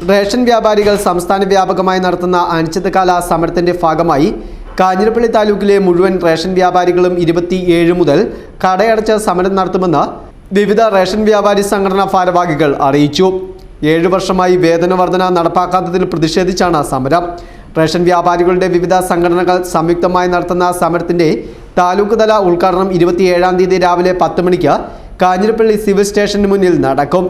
Ration വ്യാപാരികൾ സംസ്ഥാന വ്യാപകമായി നടത്തുന്ന അനിശ്ചിതകാല സമരത്തിന്റെ ഭാഗമായി കാഞ്ഞിരപ്പള്ളി താലൂക്കിലെ മുഴുവൻ റേഷൻ വ്യാപാരികളും 27 മുതൽ കടയടച്ച് സമരം നടത്തുമെന്ന് വിവിധ റേഷൻ വ്യാപാരി സംഘടനാ ഭാരവാഹികൾ അറിയിച്ചു. 7 വർഷമായി വേതന വർധന നടപ്പാക്കാത്തതിൽ പ്രതിഷേധിച്ചാണ് സമരം. റേഷൻ വ്യാപാരികളുടെ വിവിധ സംഘടനകൾ സംയുക്തമായി നടത്തുന്ന സമരത്തിന്റെ താലൂക്ക് തല ഉദ്ഘാടനം 27-ാം തീയതി രാവിലെ 10 മണിക്ക് കാഞ്ഞിരപ്പള്ളി സിവിൽ സ്റ്റേഷന് മുന്നിൽ നടക്കും.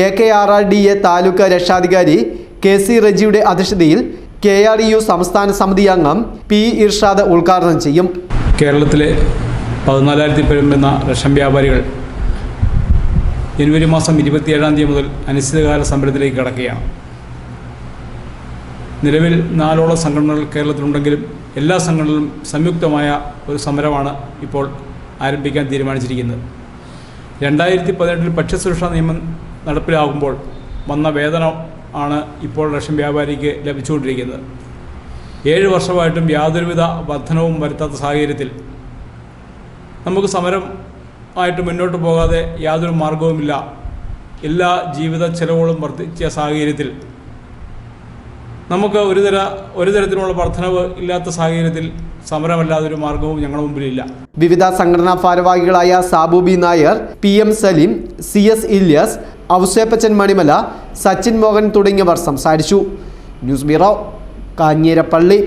AKRRDA താലൂക്ക് രക്ഷാധികാരി KC റജിയുടെ അധ്യക്ഷതയിൽ KREU സംസ്ഥാന സമിതി അംഗം P ഇർഷാദ് ഉദ്ഘാടനം ചെയ്യും. കേരളത്തിലെ 14,000 പേരും വരുന്ന റേഷൻ വ്യാപാരികൾ ജനുവരി മാസം 27-ാം തീയതി മുതൽ അനിശ്ചിതകാല സമരത്തിലേക്ക് കടക്കുകയാണ്. നിലവിൽ 4ഓളം സംഘടനകൾ കേരളത്തിലുണ്ടെങ്കിലും എല്ലാ സംഘടനകളും സംയുക്തമായ ഒരു സമരമാണ് ഇപ്പോൾ ആരംഭിക്കാൻ തീരുമാനിച്ചിരിക്കുന്നത്. 2018-ൽ ഭക്ഷ്യസുരക്ഷാ നിയമം നടപ്പിലാകുമ്പോൾ വന്ന വേതനം ആണ് ഇപ്പോൾ റേഷൻ വ്യാപാരിക്ക് ലഭിച്ചുകൊണ്ടിരിക്കുന്നത്. 7 വർഷമായിട്ടും യാതൊരുവിധ വർധനവും വരുത്താത്ത സാഹചര്യത്തിൽ നമുക്ക് സമരമായിട്ട് മുന്നോട്ട് പോകാതെ യാതൊരു മാർഗവുമില്ല. എല്ലാ ജീവിത ചെലവുകളും വർദ്ധിച്ച സാഹചര്യത്തിൽ നമുക്ക് ഒരു തരത്തിലുള്ള വർധനവ് ഇല്ലാത്ത സാഹചര്യത്തിൽ സമരമല്ലാതൊരു മാർഗവും ഞങ്ങളുടെ മുമ്പിലില്ല. വിവിധ സംഘടനാ ഭാരവാഹികളായ Sabu B Nair, PM Salim, CS Ilyas, Ouseppachan Manimala, Sachin Mohan തുടങ്ങിയവർ സംസാരിച്ചു. News bureau, Kanjirappally.